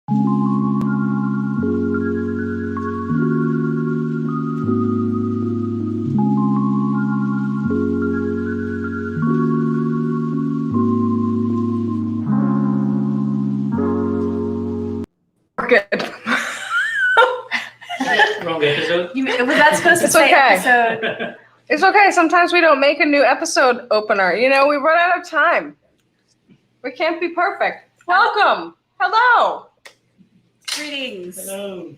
Good. Wrong episode. Was that supposed to It's say okay. episode? It's okay. Sometimes we don't make a new episode opener. You know, we run out of time. We can't be perfect. Welcome. Hello. Greetings. Hello.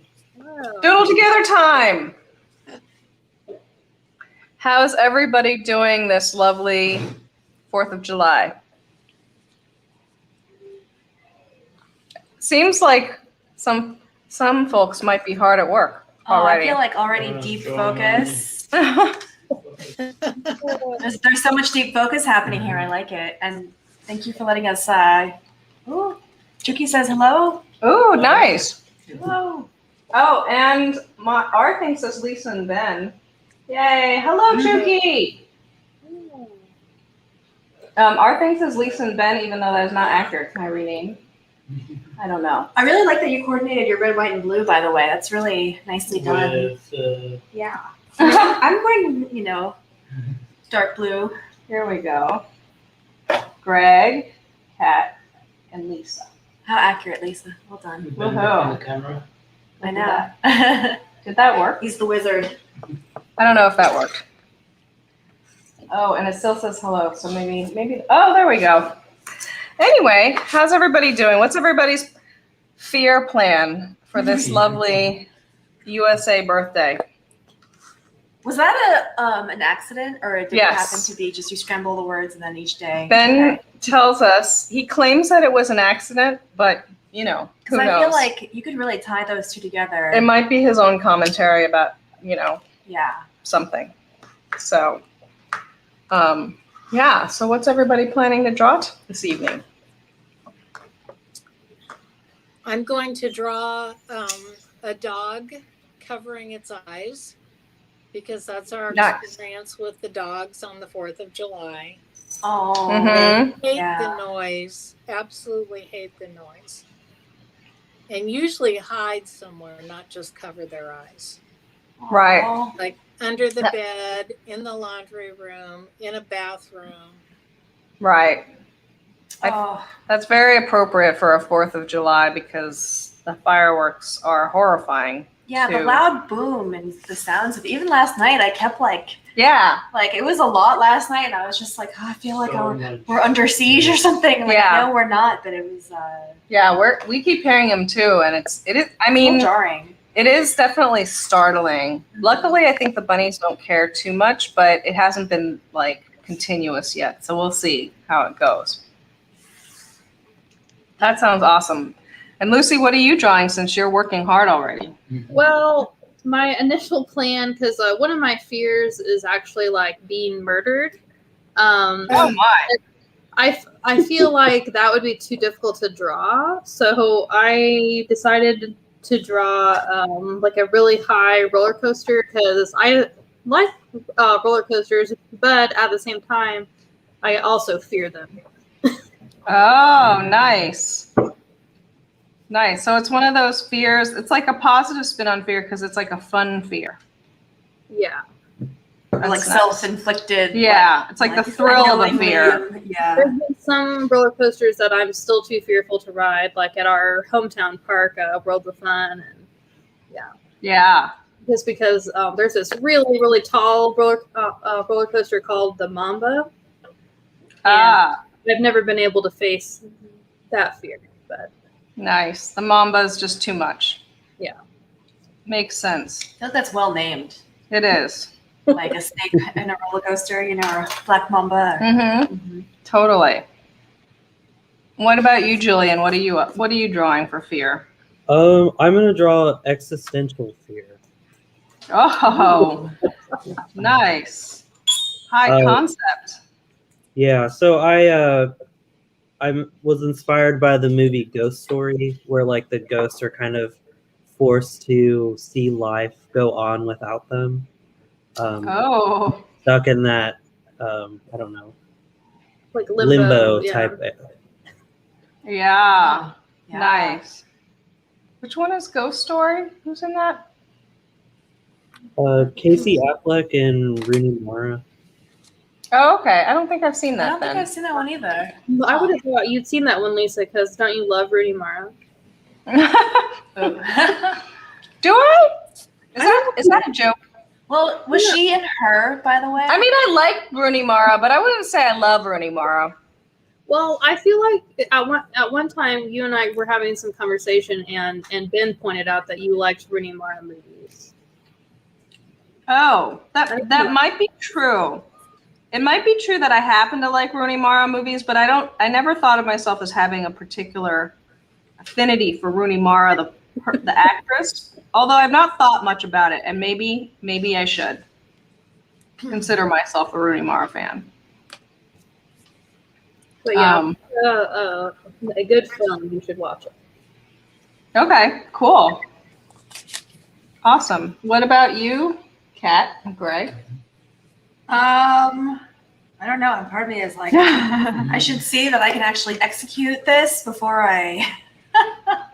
Doodle together time. How's everybody doing this lovely 4th of July? Seems like some folks might be hard at work already. I feel like already deep focus. There's so much deep focus happening here. I like it. And thank you for letting us. Ooh, Juki says hello. Ooh, nice. Hello. Oh, and our thing says Lisa and Ben. Yay. Hello, Juki. Our thing says Lisa and Ben, even though that is not accurate. Can I rename? I don't know. I really like that you coordinated your red, white, and blue, by the way. That's really nicely done. With, Yeah. I'm wearing, dark blue. Here we go. Greg, Kat, and Lisa. How accurate, Lisa. Well done. Ben Woohoo. the camera. I know. Did that work? He's the wizard. I don't know if that worked. Oh, and it still says hello, so maybe, oh, there we go. Anyway, how's everybody doing? What's everybody's fear plan for this lovely USA birthday? Was that an accident, or did Yes. it happen to be just you scramble the words and then each day? Ben tells us, he claims that it was an accident, but, who knows? Because I feel like you could really tie those two together. It might be his own commentary about, Yeah. something. So, yeah. So what's everybody planning to draw this evening? I'm going to draw a dog covering its eyes because that's our Nice. experience with the dogs on the 4th of July. Oh. Mhm. Hate Yeah. the noise, absolutely hate the noise. And usually hide somewhere, not just cover their eyes. Right. Oh. Like under the Yeah. bed, in the laundry room, in a bathroom. Right. Oh. That's very appropriate for a 4th of July because the fireworks are horrifying. Yeah, the to- loud boom and the sounds of even last night. I kept like it was a lot last night, and I was just like, I feel like we're under siege or something. Like, Yeah. no, we're not, but it was Yeah, we keep hearing them too, and it is. I so mean, jarring. it is definitely startling. Luckily, I think the bunnies don't care too much, but it hasn't been like continuous yet, so we'll see how it goes. That sounds awesome. And Lucy, what are you drawing since you're working hard already? Well, my initial plan, because one of my fears is actually like being murdered. Oh my! I feel like that would be too difficult to draw, so I decided to draw like a really high roller coaster because I like roller coasters, but at the same time, I also fear them. Oh, nice. Nice. So it's one of those fears. It's like a positive spin on fear because it's like a fun fear. Yeah. Or like That's nice. self-inflicted. Yeah, it's like the thrill of the unknowingly, fear. Yeah. There's been some roller coasters that I'm still too fearful to ride, like at our hometown park, World of Fun, and Yeah. just because there's this really, really tall roller coaster called the Mamba. Ah, I've never been able to face that fear, but nice. The Mamba is just too much. Yeah. Makes sense. I feel like that's well named. It is. Like a snake in a roller coaster, or a black mamba. Mm-hmm. Mhm. Totally. What about you, Julian? What are you drawing for fear? I'm gonna draw existential fear. Oh, nice. High concept. Yeah, so I was inspired by the movie Ghost Story, where like the ghosts are kind of forced to see life go on without them. Oh, Stuck in that I don't know, like limbo yeah. type. yeah. Yeah. Nice. Which one is Ghost Story? Who's in that? Casey Affleck and Rooney Mara. Oh, okay. I don't think I've seen I that don't think then. I've seen that one either. I would have thought you'd seen that one, Lisa, because don't you love Rooney Mara? Do I? Is that a joke? Well, was she in Her, by the way? I mean, I like Rooney Mara, but I wouldn't say I love Rooney Mara. Well, I feel like at one time you and I were having some conversation, and Ben pointed out that you liked Rooney Mara movies. Oh, that might be true. It might be true that I happen to like Rooney Mara movies, but I never thought of myself as having a particular affinity for Rooney Mara, the actress. Although I've not thought much about it, and maybe I should consider myself a Rooney Mara fan. But yeah, a good film. You should watch it. Okay, cool. Awesome. What about you, Kat and Greg? I don't know. And part of me is like, I should see that I can actually execute this before I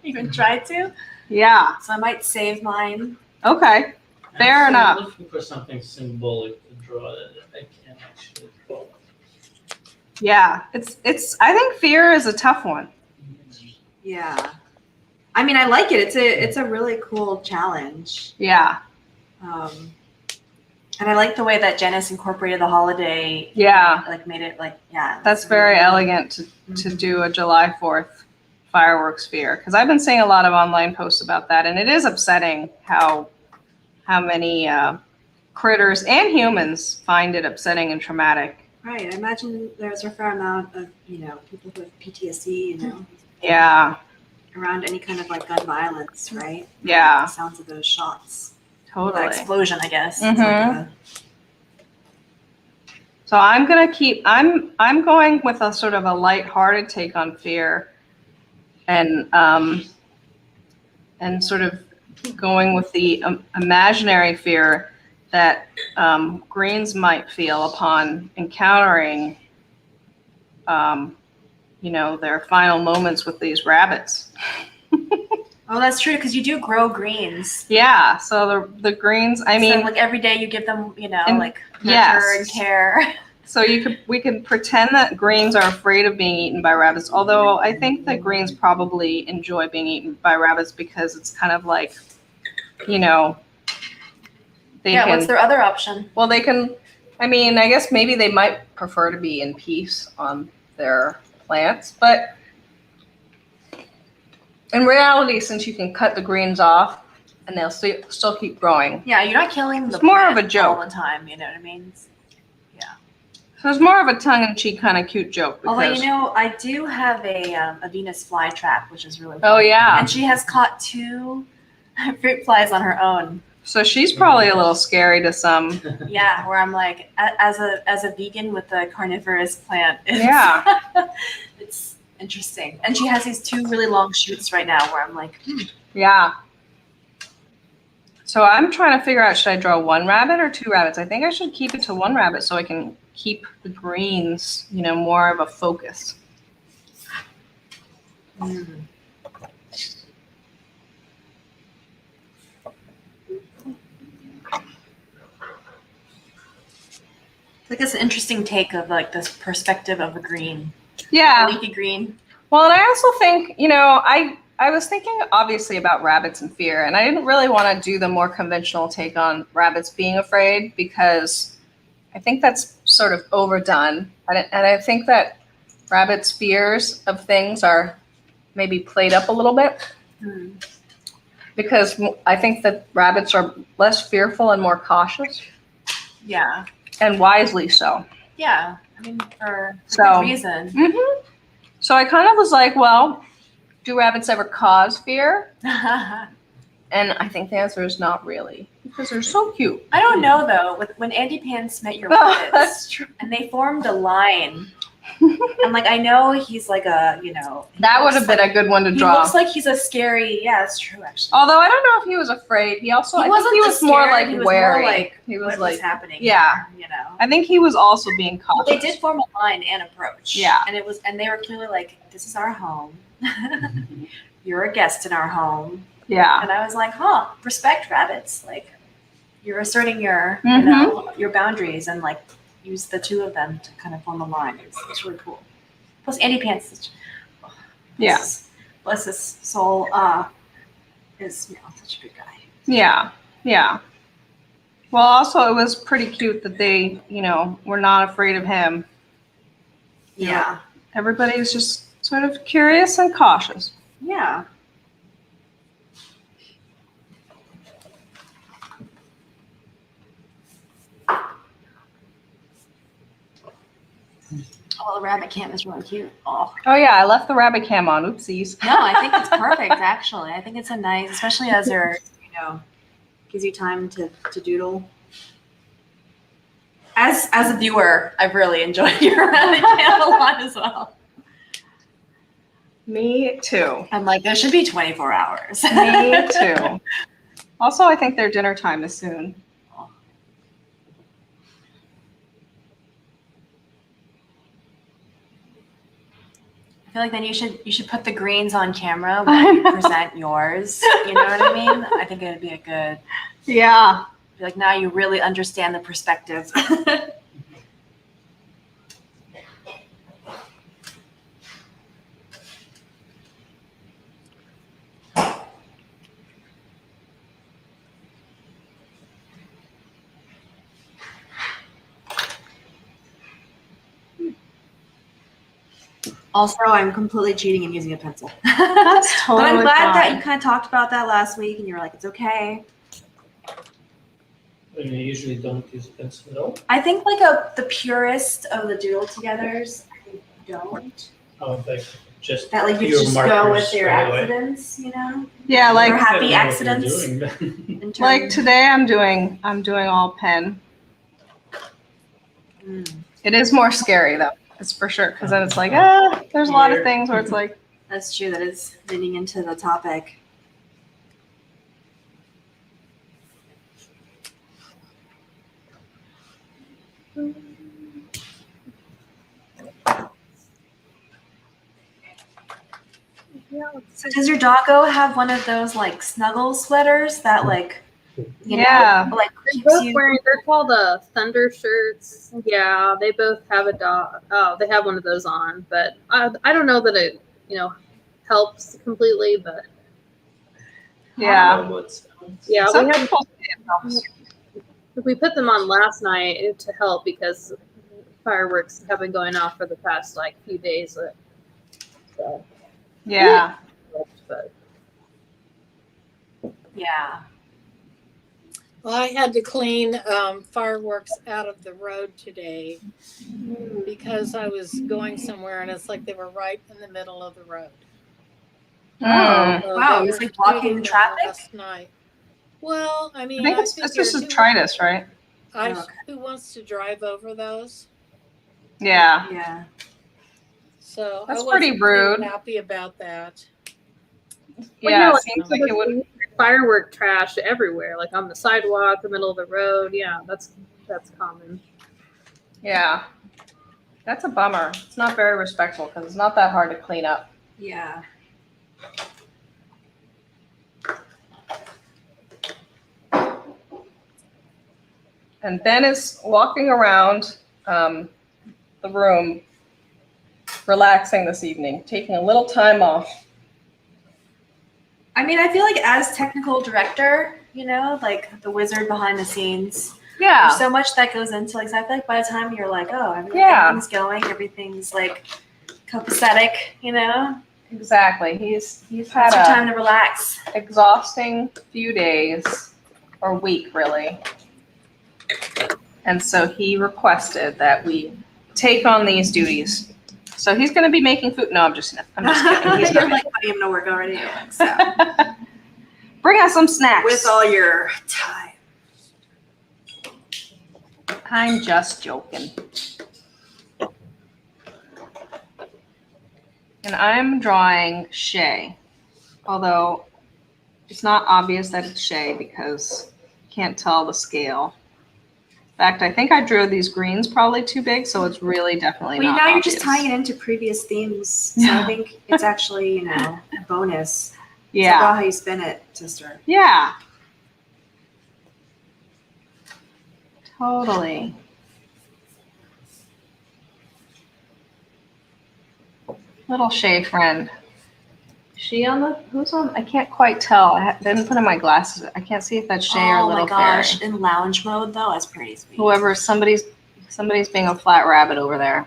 even try to. Yeah. So I might save mine. Okay. Fair enough. I'm looking for something symbolic to draw that I can't actually draw. Yeah. It's. I think fear is a tough one. Yeah. I mean, I like it. It's a really cool challenge. Yeah. And I like the way that Janice incorporated the holiday. Yeah. Like made it like, yeah. That's very elegant to do a July 4th fireworks fear, because I've been seeing a lot of online posts about that, and it is upsetting how many critters and humans find it upsetting and traumatic. Right. I imagine there's a fair amount of, people with PTSD, Yeah. around any kind of like gun violence, right? Yeah. The sounds of those shots. Totally. The explosion, I guess. Mhm. It's like So I'm going with a sort of a lighthearted take on fear, and sort of going with the imaginary fear that Greens might feel upon encountering, their final moments with these rabbits. oh, that's true, because you do grow greens. Yeah. So the Greens, I mean, so, like every day you give them, and- like nurture yes. and care. So we can pretend that Greens are afraid of being eaten by rabbits, although I think that Greens probably enjoy being eaten by rabbits because it's kind of like, What's their other option? Well, they can, I mean, I guess maybe they might prefer to be in peace on their plants, but in reality, since you can cut the greens off and they'll still keep growing. Yeah, you're not killing the It's more of plant a joke. all the time, you know what I mean? So it's more of a tongue-in-cheek kind of cute joke. Although, Because, I do have a Venus flytrap, which is really oh fun. yeah. And she has caught 2 fruit flies on her own. So she's probably a little scary to some. Yeah, where I'm like, as a vegan with a carnivorous plant, Yeah. it's interesting. And she has these 2 really long shoots right now where I'm like, Yeah. So I'm trying to figure out, should I draw 1 rabbit or 2 rabbits? I think I should keep it to 1 rabbit so I can keep the greens, more of a focus. I think it's an interesting take of like this perspective of a green. Yeah. A leafy green. Well, and I also think, I was thinking obviously about rabbits and fear, and I didn't really want to do the more conventional take on rabbits being afraid because I think that's sort of overdone. And I think that rabbits' fears of things are maybe played up a little bit because I think that rabbits are less fearful and more cautious. Yeah. And wisely so. Yeah. I mean, for So- good reason. Mm-hmm. So I kind of was like, well, do rabbits ever cause fear? And I think the answer is not really, because they're so cute. I don't know though. When Andy Pants met your Oh, rabbits, that's true. and they formed a line, and like I know he's like a That would have been a good one to He draw. looks like he's a scary. Yeah, that's true actually. Although I don't know if he was afraid. He also, He I think wasn't he was just more scared, like he was wary. more like, he was what like, was happening? yeah. Here, I think he was also being cautious. They did form a line and approach. Yeah. And they were clearly like, this is our home. You're a guest in our home. Yeah. And I was like, huh, respect rabbits. Like, you're asserting your, your boundaries and like use the two of them to kind of form a line. It's really cool. Plus, Andy Pants is, Yeah. bless his soul, is, such a good guy. Yeah. Yeah. Well, also, it was pretty cute that they, were not afraid of him. Yeah. Everybody was just sort of curious and cautious. Yeah. Oh, the rabbit cam is really cute. Oh. Oh, yeah. I left the rabbit cam on. Oopsies. No, I think it's perfect, actually. I think it's a nice, especially as you're, gives you time to doodle. As a viewer, I've really enjoyed your rabbit cam a lot as well. Me too. I'm like, there should be 24 hours. Me too. Also, I think their dinner time is soon. I feel like then you should put the greens on camera when you present yours. You know what I mean? I think it'd be a good. Yeah. Like, now you really understand the perspective. Also, I'm completely cheating and using a pencil. That's totally But I'm glad that fine. you kind of talked about that last week and you were like, it's okay. I mean, I usually don't use a pencil at all. I think like the purest of the DoodleTogethers, I think don't. Oh, like just That like you pure just go markers with your right away. accidents, Yeah, Or like happy I don't know what you're accidents. doing, but- In terms- like today I'm doing all pen. It is more scary though. It's for sure, because then it's like, there's a lot of things where it's like, That's true. That is leading into the topic. So does your doggo have one of those like snuggle sweaters that like, Yeah. like They're keeps both you? wearing. They're called thunder shirts. Yeah, they both have a dog. Oh, they have one of those on, but I don't know that it helps completely, but yeah. yeah, Some we had people say it helps. we put them on last night to help because fireworks have been going off for the past like few days. So, Yeah. but Yeah. Well, I had to clean fireworks out of the road today because I was going somewhere and it's like they were right in the middle of the road. Mm. So Wow, they it's were like blocking shooting them traffic? last night. Well, I I mean, think it's just a detritus, right? who wants to drive over those? Yeah. Yeah. So That's I wasn't pretty too rude. happy about that. Yeah. no, It seems like it would. firework trash everywhere, like on the sidewalk, the middle of the road. Yeah, that's common. Yeah. That's a bummer. It's not very respectful because it's not that hard to clean up. Yeah. And Ben is walking around the room, relaxing this evening, taking a little time off. I mean, I feel like as technical director, like the wizard behind the scenes, Yeah. there's so much that goes into like, so I feel like by the time you're like, oh, Yeah. everything's going, everything's like copacetic, Exactly. He's That's had your a time to relax. exhausting few days or week really. And so he requested that we take on these duties. So he's going to be making food. No, I'm just kidding. He's You're not. like putting him to work already. So. Bring us some snacks. With all your time. I'm just joking. And I'm drawing Shay, although it's not obvious that it's Shay because you can't tell the scale. In fact, I think I drew these greens probably too big, so it's really definitely Well, not now you're obvious. just tying it into previous themes. So I think it's actually, a bonus. It's about how you spin it, sister. Yeah. Totally. Little Shay friend. Is she on the, who's on? I can't quite tell. I didn't put on my glasses. I can't see if that's Shay or Oh Little my gosh, Fairy. in lounge mode though, that's pretty sweet. Whoever, somebody's being a flat rabbit over there.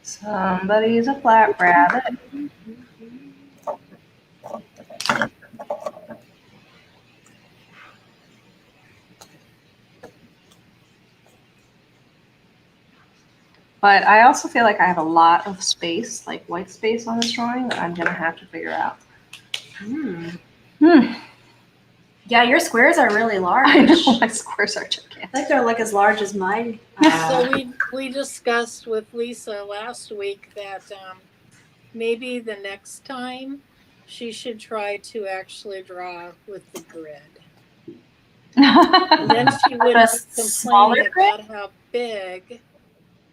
Somebody's a flat rabbit. But I also feel like I have a lot of space, like white space on this drawing that I'm gonna have to figure out. Yeah, your squares are really large. I know my squares are gigantic. I think they're like as large as mine. So we discussed with Lisa last week that maybe the next time she should try to actually draw with the grid. And then she wouldn't smaller complain grid? about how big.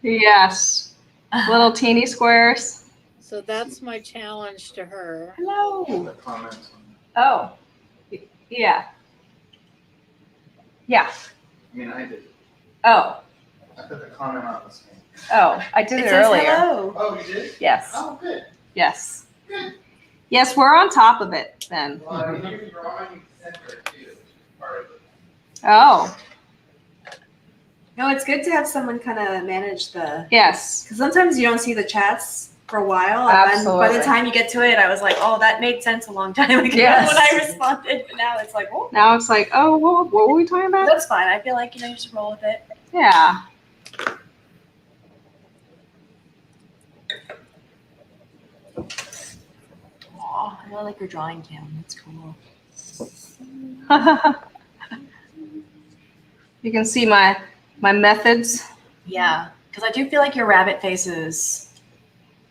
Yes, little teeny squares. So that's my challenge to her. Hello. The comments on, Oh, yeah. Yeah. I mean, I did. Oh, I put the comment on the screen. oh, I did it says earlier. hello. Oh, you did? Yes, Oh, good. yes. Yes, we're on top of it then. Well, I mean, you're drawing center too, which is part of it. Oh, No, it's good to have someone kind of manage the. yes. Because sometimes you don't see the chats for a while, and then by Absolutely. the time you get to it, I was like, "Oh, that made sense a long time ago Yes. when I responded." But now it's like, "Oh, Now it's like, oh, what were we talking about? that's fine." I feel like you just roll with it. Yeah. Oh, I really like your drawing, Kim. That's cool. You can see my methods. Yeah, because I do feel like your rabbit faces.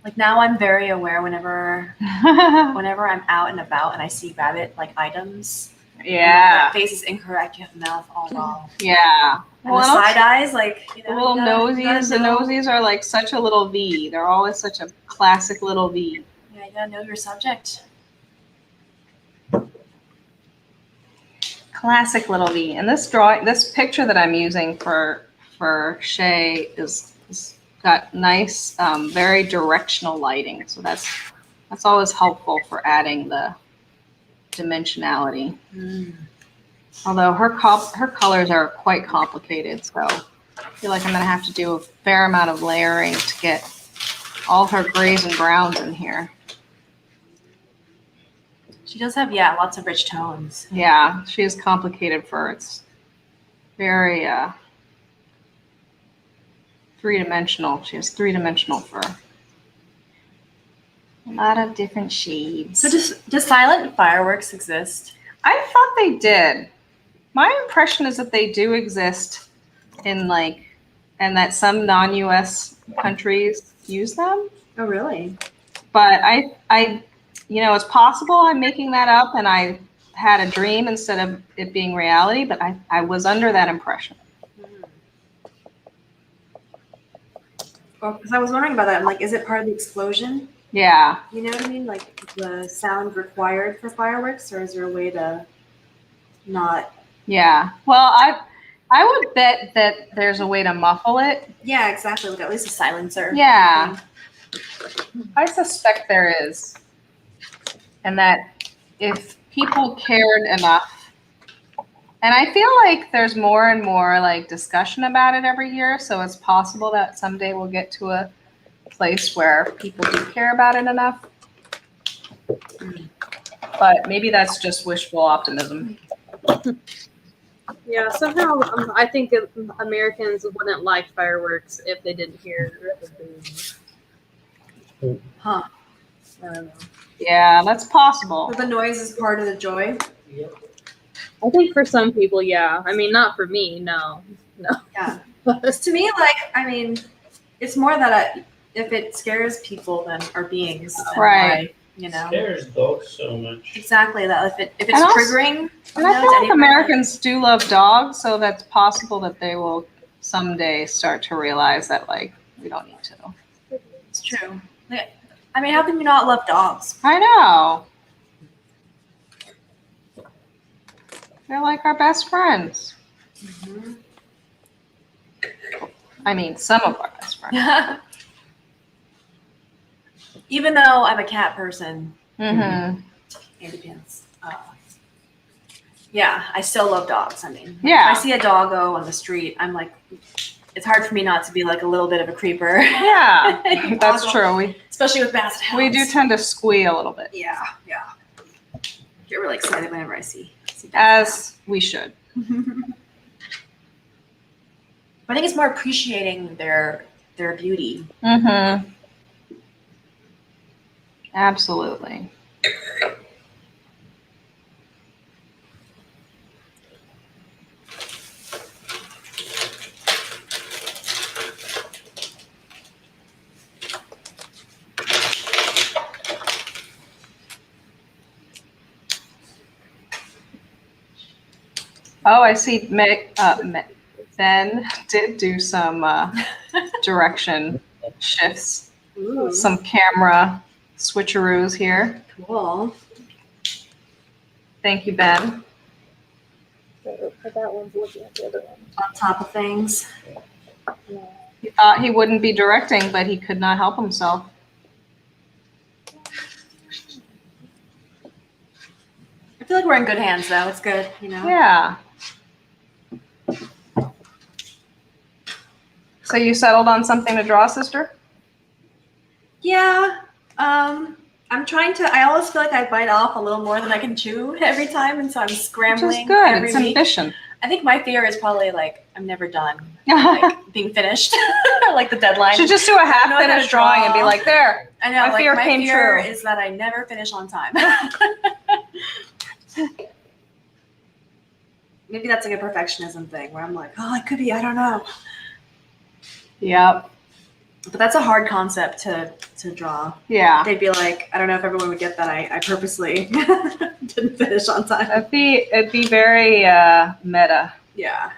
Like now, I'm very aware whenever I'm out and about and I see rabbit like items. Yeah. That face is incorrect. You have the mouth all wrong. Yeah. And the side eyes, like you The know, little nosies. The nosies are like such a little V. They're always such a classic little V. Yeah, you gotta know your subject. Classic little V. And this picture that I'm using for Shay is got nice, very directional lighting. So that's always helpful for adding the dimensionality. Although her colors are quite complicated, so I feel like I'm gonna have to do a fair amount of layering to get all her grays and browns in here. She does have lots of rich tones. Yeah, she is complicated fur. It's very three-dimensional. She has three-dimensional fur. A lot of different shades. So does silent fireworks exist? I thought they did. My impression is that they do exist and that some non-US countries use them. Oh, really? But I it's possible I'm making that up and I had a dream instead of it being reality, but I was under that impression. Well, because I was wondering about that. I'm like, is it part of the explosion? Yeah. You know what I mean? Like the sound required for fireworks, or is there a way to not? Yeah. Well, I would bet that there's a way to muffle it. Yeah, exactly. Like at least a silencer. Yeah. I suspect there is. And that if people cared enough, and I feel like there's more and more like discussion about it every year, so it's possible that someday we'll get to a place where people do care about it enough. But maybe that's just wishful optimism. Yeah, somehow I think Americans wouldn't like fireworks if they didn't hear the boom. Huh. I don't know. Yeah, that's possible. So the noise is part of the joy. Yep. I think for some people, yeah. I mean, not for me, no. Yeah. Because to me, like, I mean, it's more that if it scares people then or beings, then Right. why, you know? Scares dogs so much. Exactly that if it's And also- triggering, And I feel like Americans do love dogs, so that's possible that they will someday start to realize that, like, we don't need to. It's true. Like, I mean, how can you not love dogs? I know. They're like our best friends. I mean, some of our best friends. Even though I'm a cat person, Mm-hmm. it depends. Yeah, I still love dogs. I mean, Yeah. if I see a doggo on the street, I'm like, it's hard for me not to be like a little bit of a creeper. Yeah, that's true. Especially with basset hounds. We do tend to squee a little bit, Yeah. Get really excited whenever I see as we should. I think it's more appreciating their beauty. Mm-hmm. Absolutely. Oh, I see. Ben did do some direction shifts, Ooh, some camera switcheroos here. cool. Thank you, Ben. That one's looking at the other one. On top of things. He thought he wouldn't be directing, but he could not help himself. I feel like we're in good hands, though. It's good, you know. Yeah. So you settled on something to draw, sister? Yeah. I'm trying to. I always feel like I bite off a little more than I can chew every time, and so I'm Which scrambling is good. every It's week. ambition. I think my fear is probably like I'm never done, like being finished, like the deadline. Should just do a I don't know how to half-finished drawing and be draw. like, there. I know. my like, fear my came fear true. is that I never finish on time. Maybe that's like a perfectionism thing where I'm like, oh, it could be. I don't know. Yep. But that's a hard concept to draw. Yeah. They'd be like, I don't know if everyone would get that. I purposely didn't finish on time. It'd be very meta. Yeah.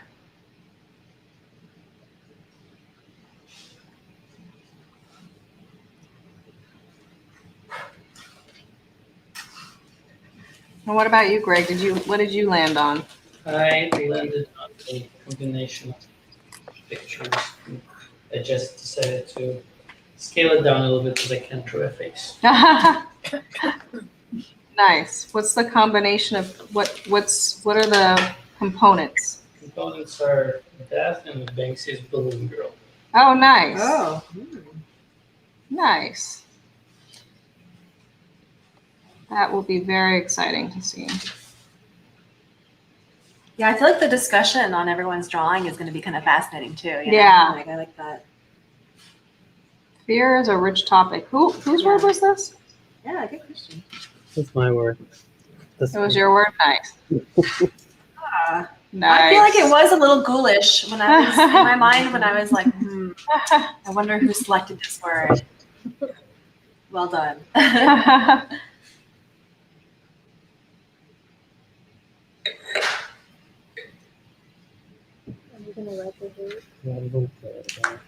And what about you, Greg? What did you land on? I landed on a combination of pictures. I just decided to scale it down a little bit because I can't draw a face. Nice. What's the combination of what are the components? Components are that and Banksy's balloon girl. Oh, nice. Oh. Nice. That will be very exciting to see. Yeah, I feel like the discussion on everyone's drawing is going to be kind of fascinating too. You know? Yeah. Like, I like that. Fear is a rich topic. Whose word was this? Yeah, good question. That's my word. It was your word. Nice. Nice. I feel like it was a little ghoulish when I was in my mind when I was like, I wonder who selected this word. Well done. I'm gonna write the word. Yeah, I'm gonna play it again.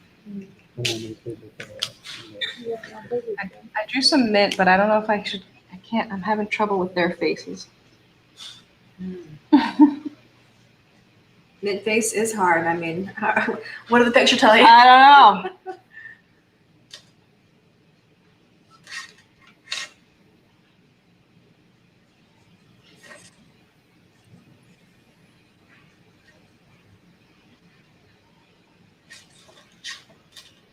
And then we could do it. Yeah, I'll put it down. I drew some mint, but I don't know if I should. I can't. I'm having trouble with their faces. Mint face is hard. I mean, what did the picture tell you? I don't know.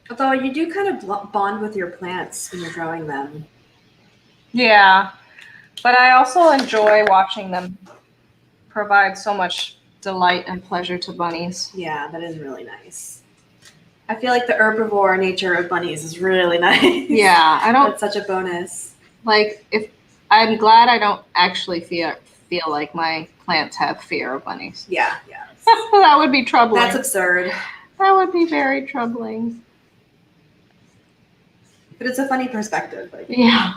Although you do kind of bond with your plants when you're drawing them. Yeah, but I also enjoy watching them provide so much delight and pleasure to bunnies. Yeah, that is really nice. I feel like the herbivore nature of bunnies is really nice. Yeah, I don't That's such a bonus. like if I'm glad I don't actually feel like my plants have fear of bunnies. Yeah. That would be troubling. That's absurd. That would be very troubling. But it's a funny perspective. Like, Yeah.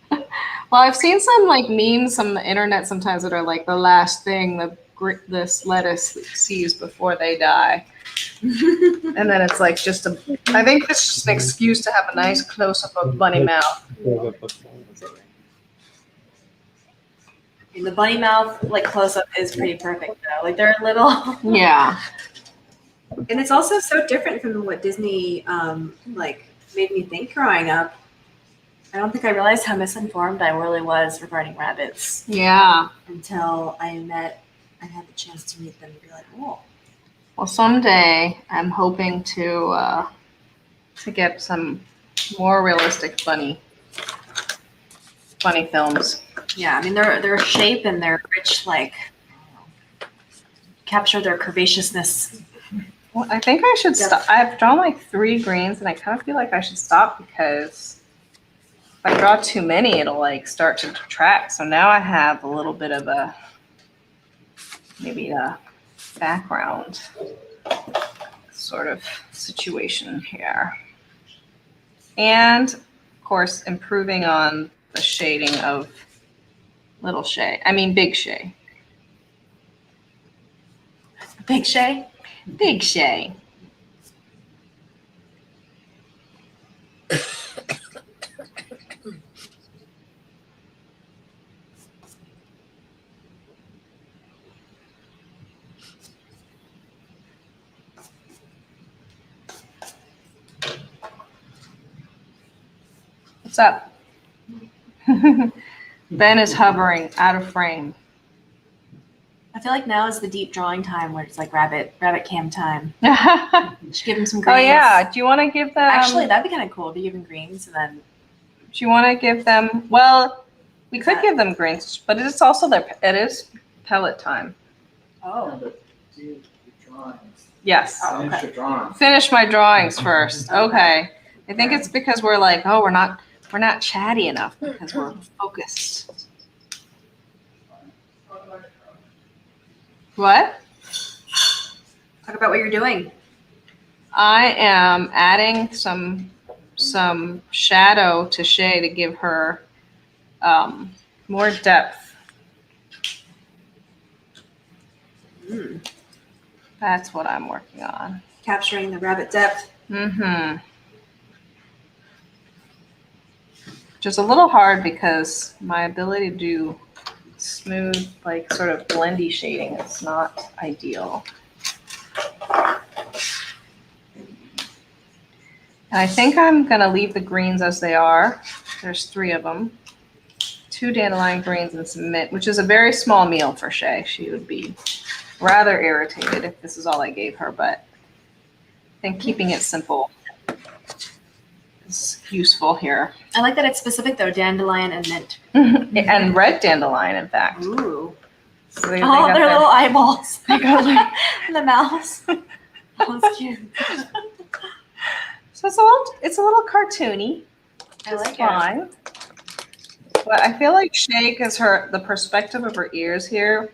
Well, I've seen some like memes on the internet sometimes that are like the last thing this lettuce sees before they die. And then it's like just a, I think it's just an excuse to have a nice close up of bunny mouth. and the bunny mouth like close up is pretty perfect though. Like they're little. Yeah. And it's also so different from what Disney like made me think growing up. I don't think I realized how misinformed I really was regarding rabbits Yeah. until I had the chance to meet them and be like, oh. Well, someday I'm hoping to get some more realistic bunny films. Yeah, I mean their shape and their rich like capture their curvaceousness. Well, I think I should stop. I've drawn like 3 greens, and I kind of feel like I should stop because if I draw too many, it'll like start to detract. So now I have a little bit of maybe a background sort of situation here. And of course, improving on the shading of Big Shay. Big Shay? Big Shay. What's up? Ben is hovering out of frame. I feel like now is the deep drawing time where it's like rabbit cam time. Oh Should give him some greens. yeah. Do you want to give them? Actually, that'd be kind of cool if you give him greens and then. Do you want to give them? Well, we could give them greens, but it's also it is pellet time. Oh. But do your drawings. Yes. Oh, Finish okay. your drawings. Finish my drawings first. Okay. I think it's because we're like, oh, we're not chatty enough because we're focused. What? Talk about what you're doing. I am adding some shadow to Shay to give her more depth. That's what I'm working on. Capturing the rabbit depth. Mm-hmm. Which is a little hard because my ability to do smooth, like sort of blendy shading is not ideal. And I think I'm gonna leave the greens as they are. There's 3 of them. 2 dandelion greens and some mint, which is a very small meal for Shay. She would be rather irritated if this is all I gave her, but I think keeping it simple is useful here. I like that it's specific though, dandelion and mint. And red dandelion, in fact. Ooh. So they Oh, got their their- little eyeballs. they got like- The mouths. That was cute. So it's a little cartoony. I It's like it. fine. But I feel like Shay, because the perspective of her ears here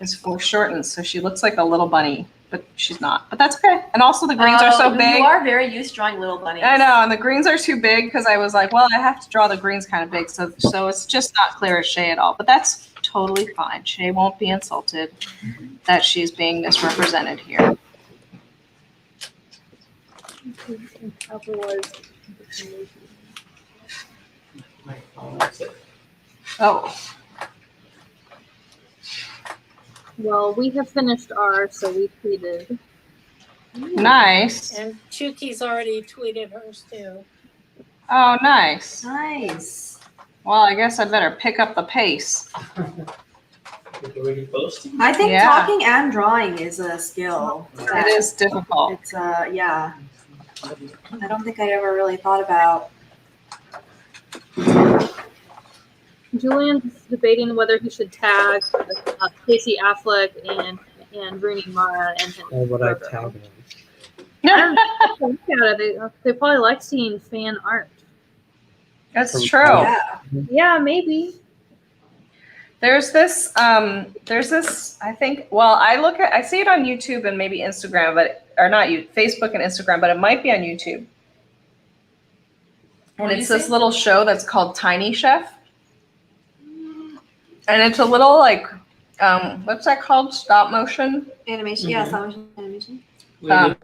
is foreshortened, so she looks like a little bunny, but she's not. But that's okay. And also the greens are so big. You are very used to drawing little bunnies. I know, and the greens are too big because I was like, well, I have to draw the greens kind of big, so it's just not clear as Shay at all. But that's totally fine. Shay won't be insulted that she's being misrepresented here. My phone, that's it. Oh, Well, we have finished ours, so we tweeted. nice. And Chuki's already tweeted hers too. Oh, nice. Nice. Well, I guess I better pick up the pace. Did you already post? I think Yeah. talking and drawing is a skill. It is difficult. It's yeah. I don't think I ever really thought about. Julian's debating whether he should tag Casey Affleck and Rooney Mara and him. Or would I tag him? Look at it. They probably like seeing fan art. That's true. Yeah. Yeah, maybe. There's this, I think, well, I see it on YouTube and maybe Instagram, but or not you, Facebook and Instagram, but it might be on YouTube. And What do it's you this say? little show that's called Tiny Chef. And it's a little like, what's that called? Stop motion? Animation. Yeah, stop motion animation. The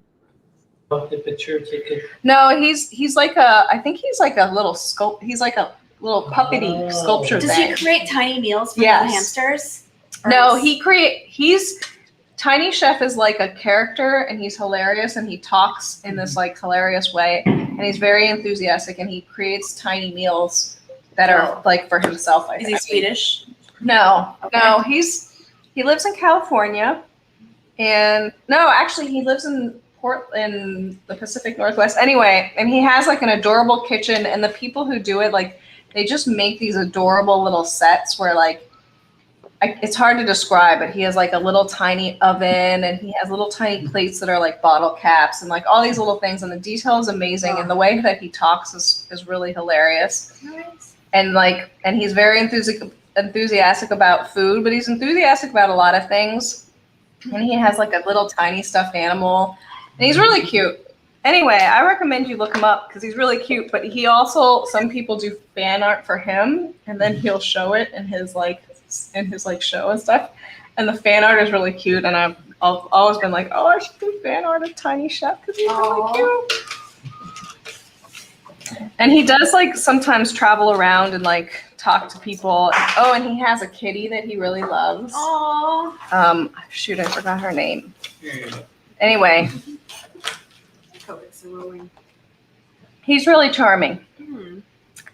picture ticket. No, he's like a, I think he's like a little he's like a little puppety sculpture Does he thing. create tiny meals for Yes. little hamsters? Or No, is- he's Tiny Chef is like a character and he's hilarious and he talks in this like hilarious way and he's very enthusiastic and he creates tiny meals that are like for himself. Is he Swedish? No, Okay. no, he lives in California and no, actually he lives in in the Pacific Northwest. Anyway, and he has like an adorable kitchen and the people who do it, like they just make these adorable little sets where like, it's hard to describe, but he has like a little tiny oven and he has little tiny plates that are like bottle caps and like all these little things. And the detail is amazing. And the way that he talks is really hilarious. Nice. And like, and he's very enthusiastic about food, but he's enthusiastic about a lot of things. And he has like a little tiny stuffed animal and he's really cute. Anyway, I recommend you look him up because he's really cute, but he also, some people do fan art for him and then he'll show it in his show and stuff. And the fan art is really cute. And I've always been like, oh, I should do fan art of Tiny Chef because he's really cute. And he does like sometimes travel around and like talk to people. Oh, and he has a kitty that he really loves. Aww. Shoot, I forgot her name. Anyway, COVID's rolling. he's really charming. Hmm.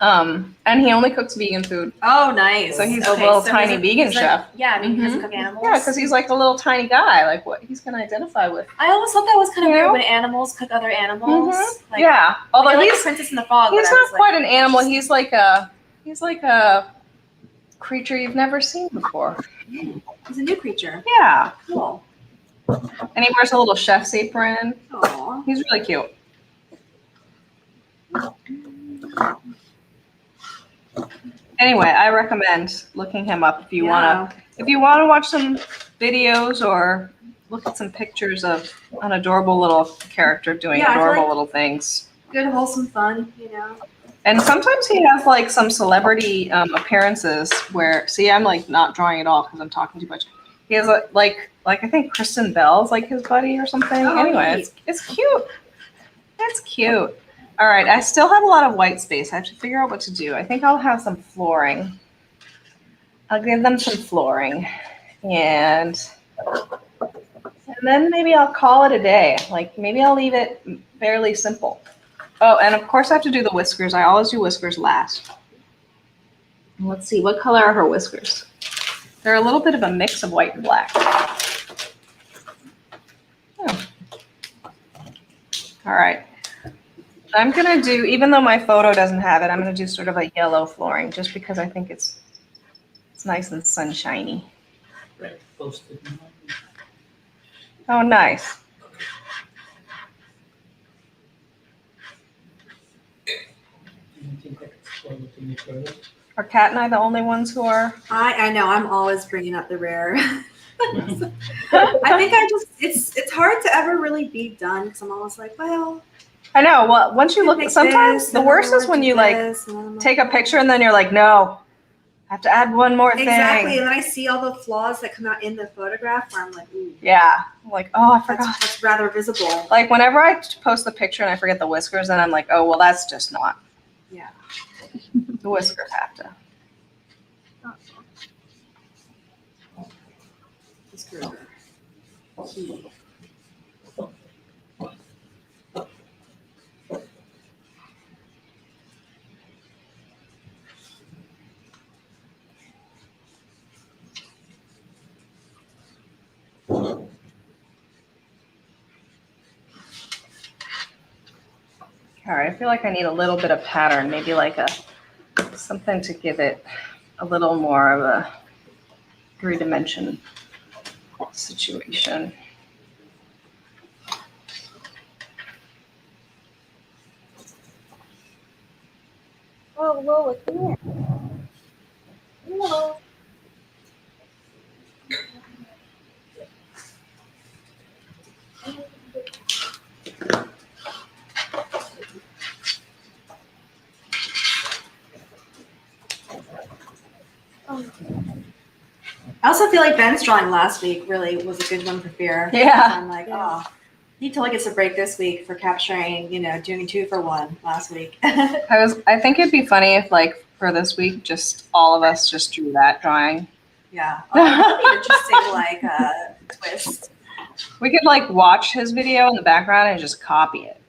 And he only cooks vegan food. Oh, nice. So he's a little tiny vegan he's chef. Like, yeah, I mean, he Mhm. doesn't cook animals. Yeah, because he's like a little tiny guy. Like what he's gonna identify with. I always thought that was kind of You weird know? when animals cook other animals. Mhm. Like, Yeah, although like, I like he's Princess and the Frog. he's but I not was quite like, an animal. He's like a creature you've never seen before. He's a new creature. Yeah, Cool. and he wears a little chef's apron. Aww. He's really cute. Anyway, I recommend looking him up if you wanna watch some videos or look at some pictures of an adorable little character doing Yeah, I feel adorable like- little things. Good, wholesome fun, you know. And sometimes he has like some celebrity appearances where, see, I'm like not drawing at all because I'm talking too much. He has like I think Kristen Bell's like his buddy or something. Oh, Anyway, neat. it's cute. That's cute. All right, I still have a lot of white space. I have to figure out what to do. I think I'll have some flooring. I'll give them some flooring, and then maybe I'll call it a day. Like maybe I'll leave it fairly simple. Oh, and of course I have to do the whiskers. I always do whiskers last. Let's see, what color are her whiskers? They're a little bit of a mix of white and black. Oh. All right. I'm gonna do, even though my photo doesn't have it, I'm gonna do sort of a yellow flooring just because I think it's nice and sunshiny. Right, posted. Oh, nice. I don't think I could scroll it any further. Are Kat and I the only ones who are? I know, I'm always bringing up the rare. I think it's hard to ever really be done because I'm always like, well. I know. Well, once you look, make sometimes this, the and worst then I is when wanna you do like this, and then I'm take a picture and then you're like, no, I have to add one more thing. Exactly, and then I see all the flaws that come out in the photograph where I'm like, ooh, Yeah. I'm like, oh, I forgot. that's rather visible. Like whenever I post the picture and I forget the whiskers, then I'm like, oh, well, that's just not. Yeah. The whiskers have to. All right, I feel like I need a little bit of pattern, maybe like something to give it a little more of a 3-dimension situation. Oh, Lola, come here. Hello. also feel like Ben's drawing last week really was a good one for fear. Yeah. So I'm like, oh, he totally gets a break this week for capturing, doing 2 for 1 last week. I think it'd be funny if like for this week, just all of us just drew that drawing. Yeah. Oh, that would be an interesting twist. We could like watch his video in the background and just copy it.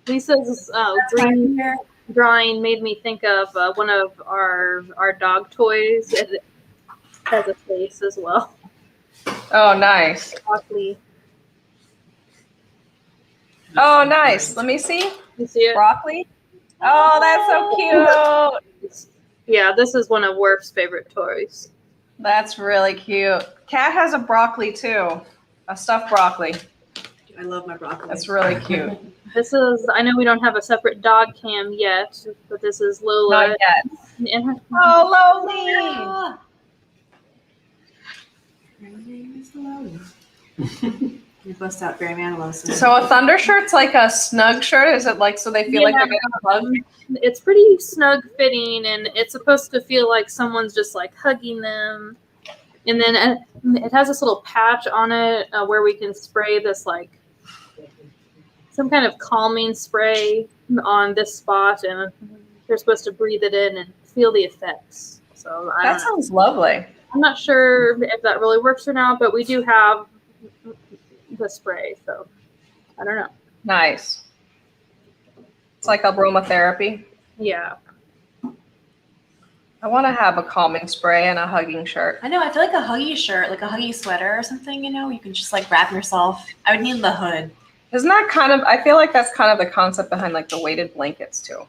Lisa's green drawing made me think of one of our dog toys. It has a face as well. Oh, nice. Broccoli. Oh, nice. Let me see. You see it? Broccoli. Oh, that's so cute. Yeah, this is one of Worf's favorite toys. That's really cute. Kat has a broccoli too. A stuffed broccoli. I love my broccoli. That's really cute. This is, I know we don't have a separate dog cam yet, but this is Lola. Not yet. And her, Oh, Loli. My name is Lola. You bust out Barry Manilow. So a thunder shirt's like a snug shirt? Is it like so they feel like they're getting hugged? it's pretty snug fitting, and it's supposed to feel like someone's just like hugging them. And then it has this little patch on it where we can spray this like some kind of calming spray on this spot, and you're supposed to breathe it in and feel the effects. So That sounds lovely. I'm not sure if that really works or not, but we do have the spray, so I don't know. Nice. It's like aromatherapy. Yeah. I want to have a calming spray and a hugging shirt. I know. I feel like a huggy shirt, like a huggy sweater or something. You can just like wrap yourself. I would need the hood. Isn't that kind of? I feel like that's kind of the concept behind like the weighted blankets too.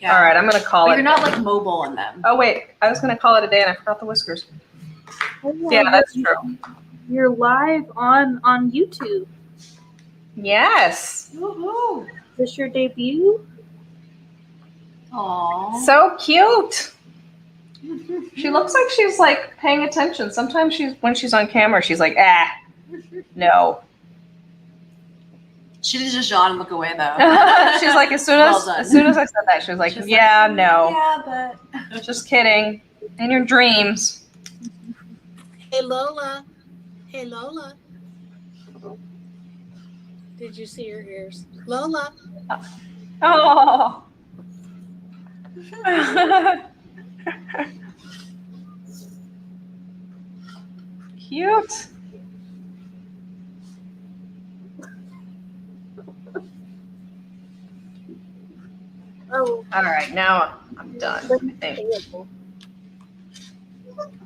Yeah. All right, I'm gonna call But it. you're not like mobile in them. Oh wait, I was gonna call it a day and I forgot the whiskers. Yeah, that's true. You're live on YouTube. Yes. Woohoo! Is this your debut? Aww. So cute. She looks like she's like paying attention. Sometimes when she's on camera, she's like, no. She did just yawn and look away though. She's like, as soon Well done. as I said that, she was like, She's yeah, like, no. Yeah, but Just kidding. In your dreams. Hey Lola. Hey Lola. Did you see her ears? Lola. Oh. Cute. Oh, All right, now I'm done, I think.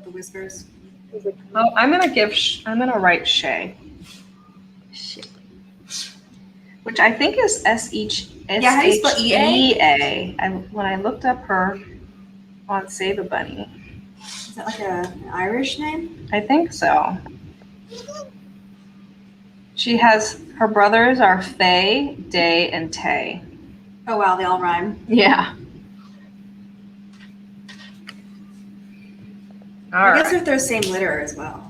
the whispers. Oh, I'm gonna write Shay. Which I think is Yeah, how do you spell EA? S-H-E-A. When I looked up her on Save a Bunny, Is that like an Irish name? I think so. She has, her brothers are Faye, Day, and Tay. Oh wow, they all rhyme. Yeah. All I right. guess if they're same litter as well.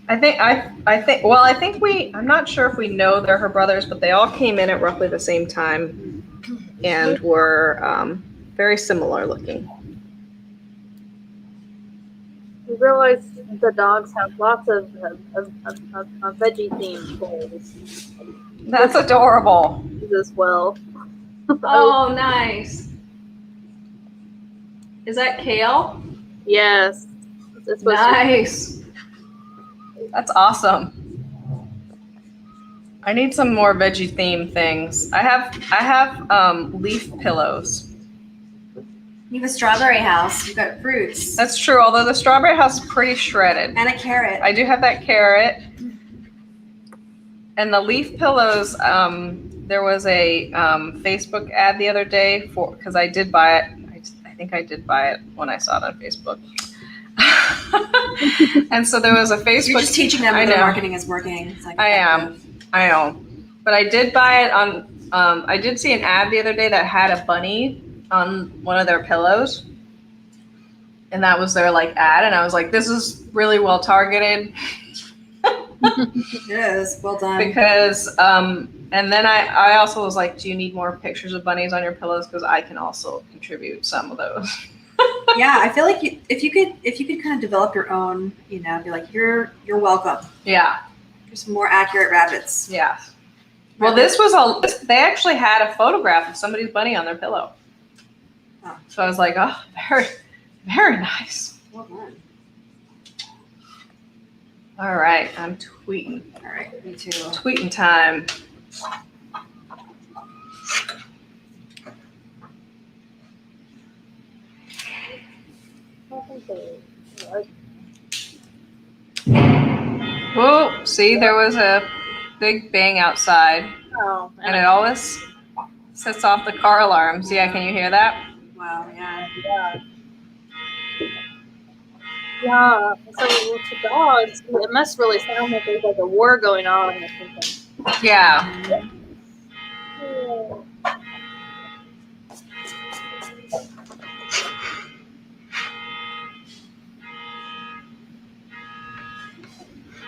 I think I'm not sure if we know they're her brothers, but they all came in at roughly the same time and were very similar looking. We realized the dogs have lots of veggie themed toys That's adorable. as well. Oh, nice. Is that kale? Yes. It's supposed to Nice. That's awesome. I need some more veggie themed things. I have leaf pillows. You have a strawberry house. You've got fruits. That's true, although the strawberry house is pretty shredded. And a carrot. I do have that carrot. And the leaf pillows, there was a Facebook ad the other day because I did buy it. I think I did buy it when I saw it on Facebook. And so there was a Facebook. You're just teaching them I what their know. marketing is working. It's like I know. But I did buy it on, I did see an ad the other day that had a bunny on one of their pillows. And that was their like ad. And I was like, this is really well targeted. It is. Well done. Because, and then I also was like, do you need more pictures of bunnies on your pillows? Because I can also contribute some of those. Yeah, I feel like if you could kind of develop your own, be like, you're welcome. Yeah, There's more accurate rabbits. yeah. Well, they actually had a photograph of somebody's bunny on their pillow. Oh. So I was like, oh, very, very nice. Well done. All right, I'm tweeting. All right, me too. Tweeting time. Whoa, see, there was a big bang outside, Oh, and it always sets off the car alarms. Yeah, can you hear that? Wow, yeah. Yeah. So with the dogs, it must really sound like there's like a war going on or something. Yeah.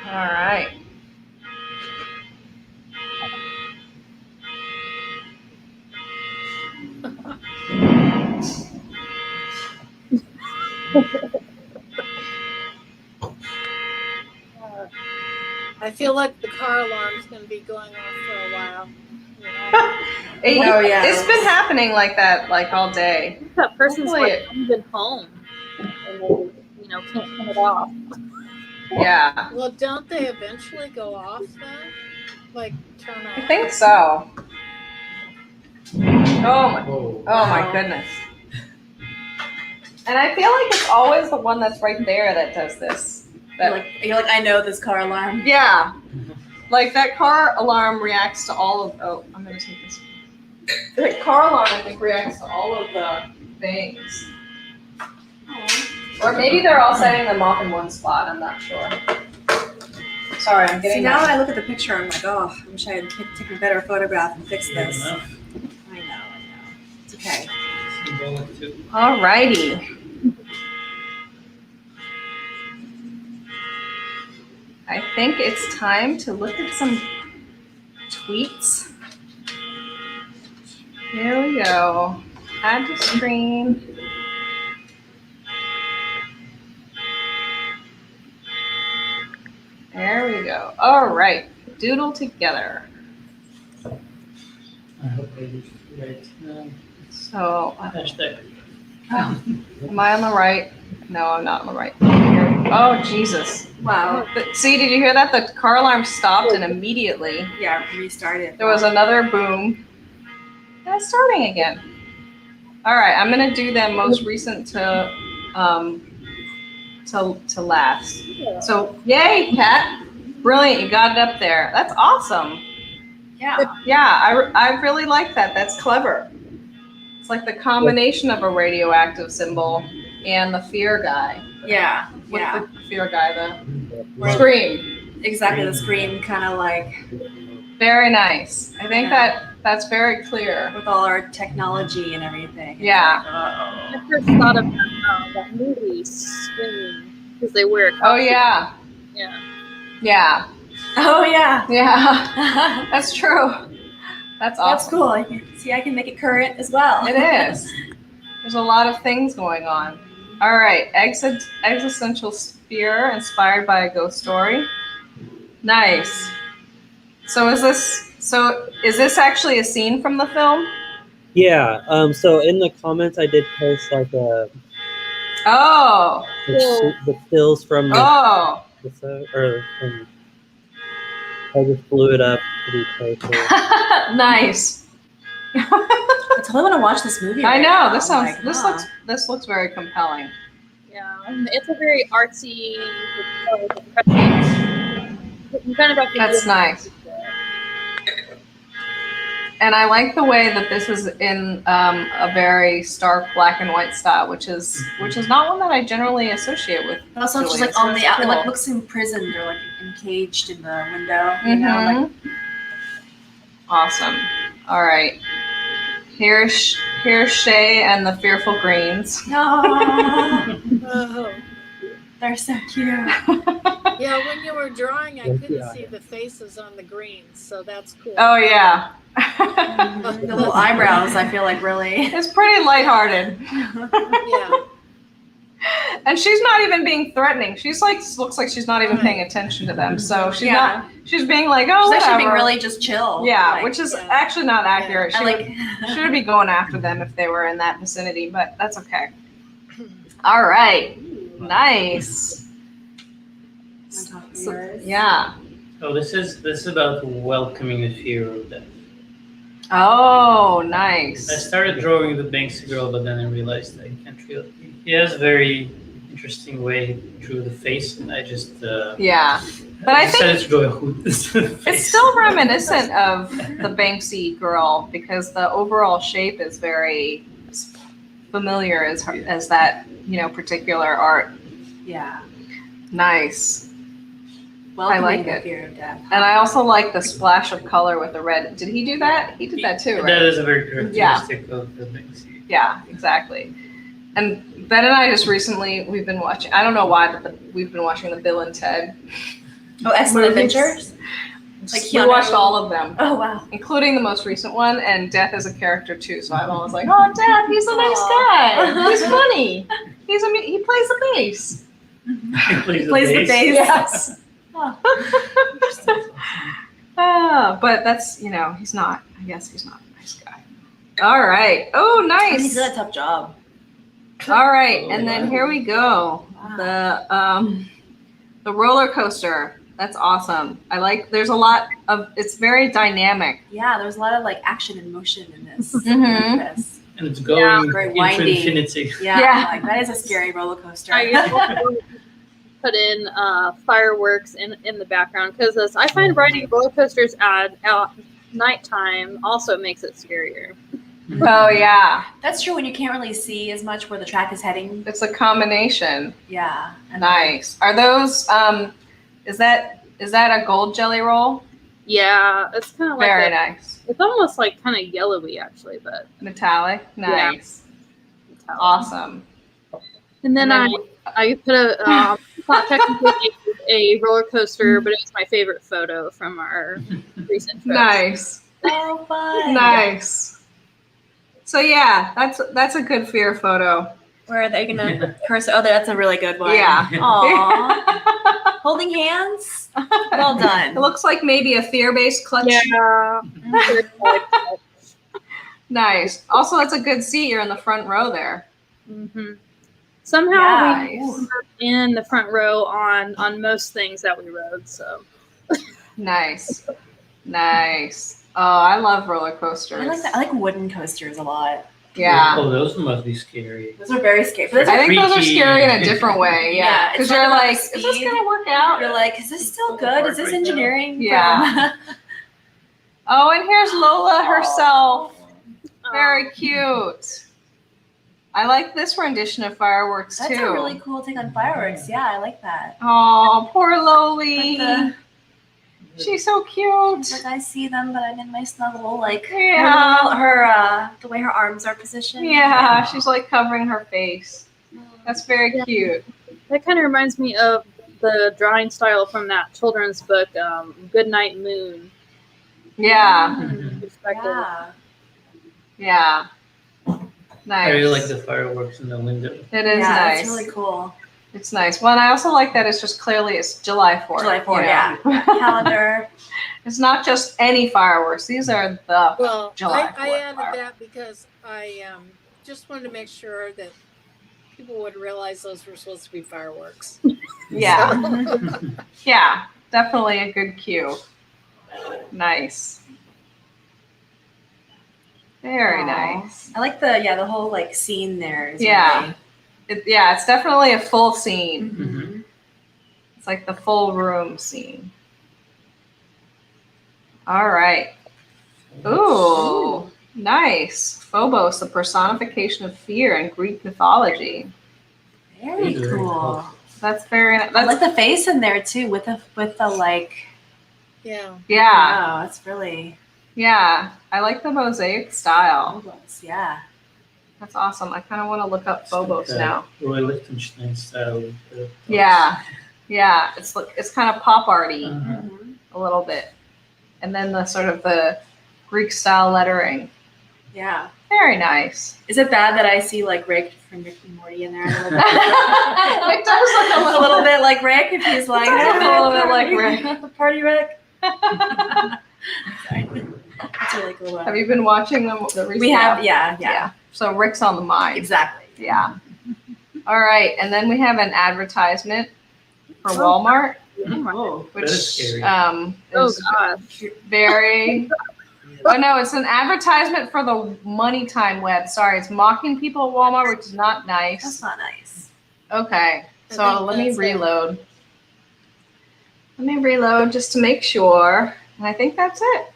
All right. I feel like the car alarm's going to be going off for a while. Oh, yeah. It's been happening like that, like all day. That person's Hopefully like even home, and they, can't turn it off. Yeah, Well, don't they eventually go off then? Like turn off? I think so. Whoa. Oh my goodness. And I feel like it's always the one that's right there that does this. You're like, I know this car alarm. Yeah. Like that car alarm reacts to all of, oh, I'm going to take this. The car alarm, I think, reacts to all of the things. Or maybe they're all setting them off in one spot, I'm not sure. Sorry, I'm See, getting now that. that I look at the picture, I'm like, oh, I wish I had taken a better photograph and fixed Yeah, this. no. I know. It's okay. Symbolic too. All righty. I think it's time to look at some tweets. Here we go. Add to screen. There we go. All right. Doodle together. I hope I did right. So, Hashtag. am I on the right? No, I'm not on the right. Here. Oh, Jesus. Wow. See, did you hear that? The car alarm stopped and immediately Yeah, restarted. there was another boom. And it's starting again. All right, I'm gonna do them most recent to last. So, yay, Kat! Brilliant, you got it up there. That's awesome. Yeah. Yeah, I really like that. That's clever. It's like the combination of a radioactive symbol and the fear guy. Yeah. With Yeah. the fear guy, the Right. scream. Exactly. The screen kind of like Very nice. I think Yeah. that's very clear. with all our technology and everything. It's Yeah. like, I first thought of that movie Scream because they wear a costume. Oh yeah. Yeah. Yeah. oh yeah. Yeah. That's true. That's That's awesome. cool. I can make it current as well. It is. There's a lot of things going on. All right. Existential sphere inspired by a ghost story. Nice. So is this actually a scene from the film? Yeah. So in the comments, I did post like Oh. the stills from the Oh. episode, or I just blew it up to be closer. Nice. I totally want to watch this movie. I right know. now. This I'm sounds. like, This looks very compelling. Yeah. It's a very artsy, depressing. You kind of have to That's do- nice. And I like the way that this is in a very stark black and white style, which is not one that I generally associate with. But also, just Julia, like so on the that's out, it like cool. looks imprisoned or like encaged in the window. You know, like Mhm. Awesome. All right. Here's Shay and the Fearful Greens. no, Oh. they're so cute. Yeah, when you were drawing, I couldn't Yeah. see the faces on the greens, so that's cool. Oh yeah. The little eyebrows, I feel like really. It's pretty lighthearted. Yeah. And she's not even being threatening. She's like, looks like she's not even paying attention to them. So she's not, she's being like, oh, She's whatever. actually being really just chill. Yeah, Like, which is yeah. actually not accurate. I She like. should be going after them if they were in that vicinity, but that's okay. All right. Nice. Yeah. Oh, this is about welcoming the fear of death. Oh, I nice. started drawing the Banksy girl, but then I realized I can't really. He has a very interesting way he drew the face, and I just Yeah. But I decided think to draw a hood. it's still reminiscent of the Banksy girl because the overall shape is very familiar as that, particular art. Yeah. Nice. Welcoming like the it. fear of death. And I also like the splash of color with the red. Did he do that? He did that too, right? That is a very characteristic of the Banksy. Yeah, exactly. And Ben and I just recently, we've been watching, I don't know why, but we've been watching the Bill and Ted. Oh, Excellent movies. Adventures? Like We Keanu. watched all of them, Oh, wow. including the most recent one, and Death is a character too. So I'm always like, oh, Death, he's a nice guy. He's funny. He plays the bass. He Plays the bass. Yes. Oh. But that's, he's not, I guess he's not a nice guy. All right. Oh, nice. He's done a tough job. All right, Oh, and then wow. here we go. Wow. The roller coaster. That's awesome. There's a lot of, it's very dynamic. Yeah, there's a lot of like action and motion in this. Mhm. This. And it's going very into windy. infinity. Yeah, Yeah. like that is a scary roller coaster. I usually put in fireworks in the background because I find riding roller coasters at nighttime also makes it scarier. Oh yeah, That's true when you can't really see as much where the track is heading. it's a combination. Yeah. And Nice. Are those? Is that a gold jelly roll? Yeah, it's kind of like Very nice. It's almost like kind of yellowy actually, but Metallic. Nice. metallic. Awesome. And then And I put a not technically a roller coaster, but it was my favorite photo from our recent trip. Nice. Oh, fun. Nice. So yeah, that's a good fear photo. Where are they gonna curse? Oh, that's a really good one. Yeah. Aw. Holding hands. Well done. It looks like maybe a fear-based clutch. Yeah. Nice. Also, that's a good seat. You're in the front row there. Mm-hmm. Somehow Nice. we were in the front row on most things that we rode. So Nice. Nice. Oh, I love roller coasters. I like that. I like wooden coasters a lot. Yeah. Oh, those must be scary. Those are very scary. I think those are Freaky. scary in a different way. Yeah. Yeah, Because it's you're not about like, the is this speed. going to work out? You're like, is this still good? Is this engineering? Yeah. Oh, and here's Lola herself. Very cute. I like this rendition of fireworks That's too. a really cool take on fireworks. Yeah, I like that. Oh, poor Loli. Like She's so cute. Like I see them, but I'm in my snuggle. Like Yeah. her the way her arms are positioned. Yeah, she's like covering her face. That's very Yeah. cute. that kind of reminds me of the drawing style from that children's book, Goodnight Moon. Yeah, Perspective. Yeah. yeah. Nice. I really like the fireworks in the window. It is Yeah, nice. that's really cool. It's nice. Well, and I also like that it's just clearly it's July 4th. July 4th, you yeah. know? Calendar. It's not just any fireworks. These are the Well, July I 4th added fireworks. that because I just wanted to make sure that people would realize those were supposed to be fireworks. Yeah. Yeah. Definitely a good cue. Nice. Very Aw. nice. I like the whole like scene there. Is Yeah. Yeah, it's definitely a full scene. Really, It's like the full room scene. All right. Ooh, nice. Phobos, the personification of fear in Greek mythology. very Very cool. cool. That's very. I That's like the face in there too, with the like. Yeah. yeah, Wow, it's really. yeah. I like the mosaic style. Phobos, yeah. That's awesome. I kind of want to look up Phobos Like, now. Roy Lichtenstein style. with the- Yeah, yeah. It's kind of pop arty Uh-huh. a little bit, and then the sort of the Greek style lettering. Yeah. Very nice. Is it bad that I see like Rick from Rick and Morty in there? A little bit? It does look a little bit like Rick if he's like It does look a little bit like Rick. Party Rick. Sorry. That's really cool. Have you been watching the recent? We have, yeah. So Rick's on the mind. Exactly. Yeah. All right, and then we have an advertisement for Walmart, Oh. which That is scary. Oh is gosh. very. Oh no, it's an advertisement for the Money Time web. Sorry, it's mocking people at Walmart, which is not That's nice. not nice. Okay, I so think let me that's it. reload. Let me reload just to make sure, and I think that's it.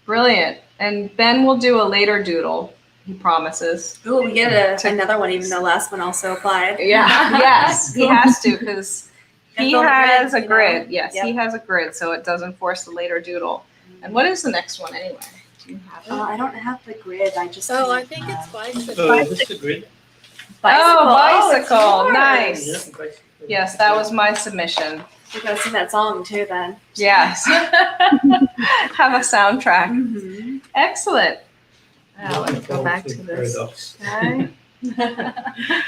Brilliant, and Ben will do a later doodle. He promises. Oh, we get another one, even though last one also applied. Yeah. Yes, he has to because he It's on the has grid, a you know? grid. Yes, Yep. he has a grid, so it doesn't force the later doodle. And what is the next one anyway? Do you have it? I don't have the grid. I just. Oh, I think it's bicycle. Oh, is this the grid? Oh, it's bicycle. yours. Nice. Yeah, bicycle. Yes, that was my submission. We gotta sing that song too, then. Yes. Have a soundtrack. Mhm. Excellent. Now Yeah, let's go back to this. paradox. Okay.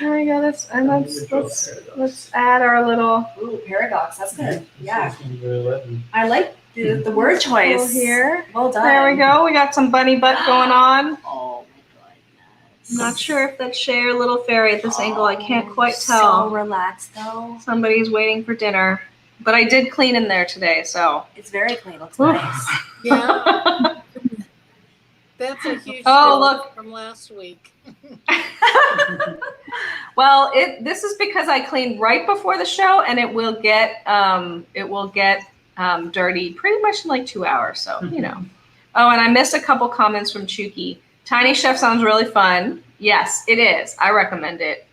There we go. Let's Paradox. add our little Ooh, paradox. That's good. Yeah, This is number 11. I like the word choice tool here. Well done. There we go. We got some bunny butt going on. Oh my goodness. I'm not sure if that's Shay or Little Fairy at this angle. I can't quite So tell. relaxed though. Somebody's waiting for dinner. But I did clean in there today, so. It's very clean. Looks Ooh. nice. Yeah, that's a huge Oh, difference look. from last week. Well, this is because I cleaned right before the show, and it will get dirty pretty much in like 2 hours. So you know. Oh, and I missed a couple comments from Chuki. Tiny Chef sounds really fun. Yes, it is. I recommend it.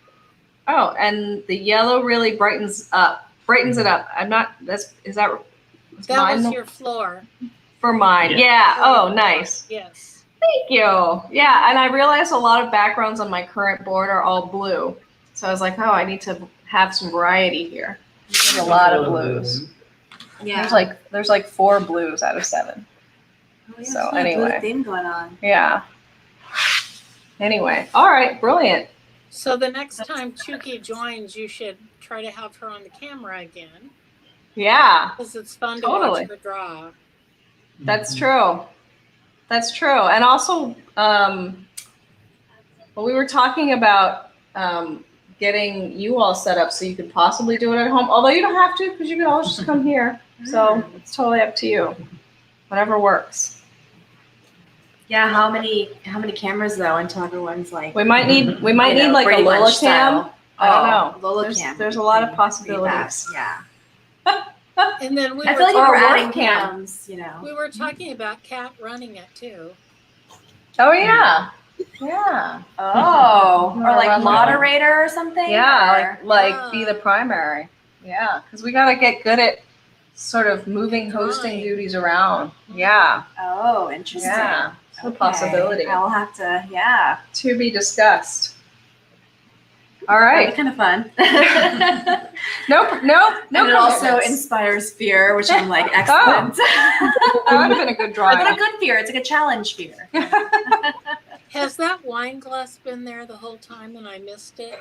Oh, and the yellow really brightens it up. I'm not. Is that That mine was your floor. for mine? Yeah. Yeah. Oh, nice. Yes. Thank you. Yeah, and I realized a lot of backgrounds on my current board are all blue. So I was like, oh, I need to have some variety here. There's a lot of blues. Yeah. There's like 4 blues out of 7. Oh, yeah, so it's a anyway. good theme going on. Yeah. Anyway, all right, brilliant. So the next time Chuki joins, you should try to have her on the camera again, Yeah, because it's fun to Totally. watch her draw. that's true. That's true. And also, well, we were talking about getting you all set up so you could possibly do it at home. Although you don't have to, because you can always just come here. So it's totally up to you. Whatever works. Yeah, how many cameras though until everyone's like We might need like a Brady Lola Bunch cam. style. I don't know. Lola cam. There's a lot of Be possibilities. back, Yeah. And then we I were, feel like Or if we're work adding cam. cams, you know. we were talking about Kat running it too. Oh yeah. Yeah. Oh, or like Run moderator or something? Yeah, Or- like be the primary. Yeah, because we got to get good at sort of moving hosting Right. duties around. Yeah, Oh, interesting. yeah, it's a Okay. possibility I'll have to, yeah. to be discussed. All That'd right. be kind of fun. Nope. And it also commitments. inspires fear, which I'm like, Oh. excellent. That would have been a good But drawing. a good fear. It's like a challenge fear. Has that wine glass been there the whole time and I missed it?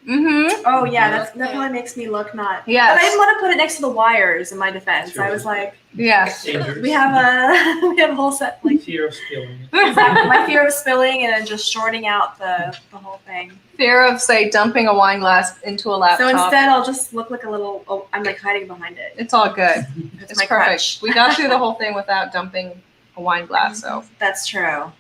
Mm-hmm. Oh yeah, that Okay. probably makes me look not. Yes. But I didn't want to put it next to the wires. In my defense, Sure. I was like, Yes. Dangerous. we have a whole set like Fear of spilling. exactly, my fear of spilling and then just shorting out the whole thing. Fear of, say, dumping a wine glass into a laptop. So instead, I'll just look like a little. Oh, I'm like hiding behind it. It's all good. It's It's my perfect. crutch. We got through the whole thing without dumping a wine glass, so. That's true.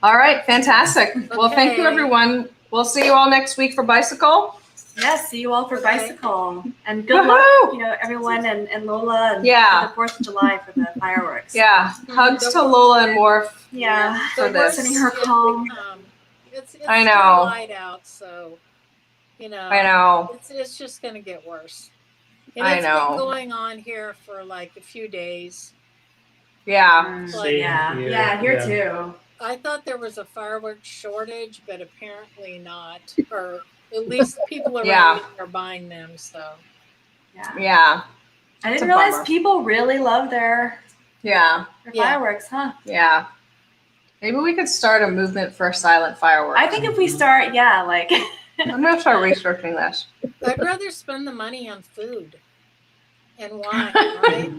All right, fantastic. Well, thank you, Okay. everyone. We'll see you all next week for Bicycle. Yes. See you all for Okay. bicycle and good luck. You know, everyone and Lola and Yeah. for the 4th of July for the fireworks. Yeah, hugs to Lola and Morph. Yeah. For this. Sending her calm. It's I still know. light out, so you know. I know. It's just gonna get worse. And I it's know. been going on here for like a few days. Yeah. Mm, Same yeah. here. Yeah. Here Yeah. too. I thought there was a fireworks shortage, but apparently not. Or at least people around Yeah. me are buying them. So Yeah. Yeah. I It's didn't a realize bummer. people really love their Yeah. Yeah. fireworks, huh? Yeah. Maybe we could start a movement for silent fireworks. I think if we start, yeah, like I'm gonna start researching this. I'd rather spend the money on food and wine, right?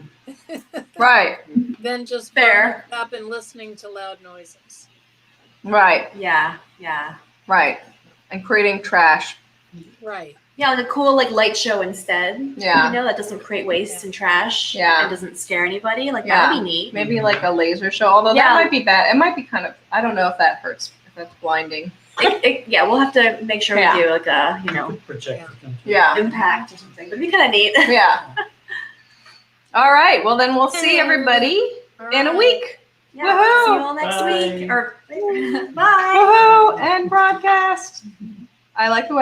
Right, Than just Fair. burning up and listening to loud noises. right, yeah. right. And creating trash. Right. Yeah, like a cool like light show instead. Yeah. You know, that doesn't create waste and trash. Yeah. And doesn't scare anybody. Like Yeah. that'd be neat. Maybe like a laser show, although Yeah. that might be bad. It might be kind of, I don't know if that hurts, if that's blinding. Yeah, we'll have to make sure Yeah. we do like a, Project it onto- Yeah, impact or something. But it'd be kind of neat. yeah. All right, well then we'll see everybody in a All week. Yeah, Woohoo! see you all next Bye. week. Or bye. Woohoo! And broadcast. I like the way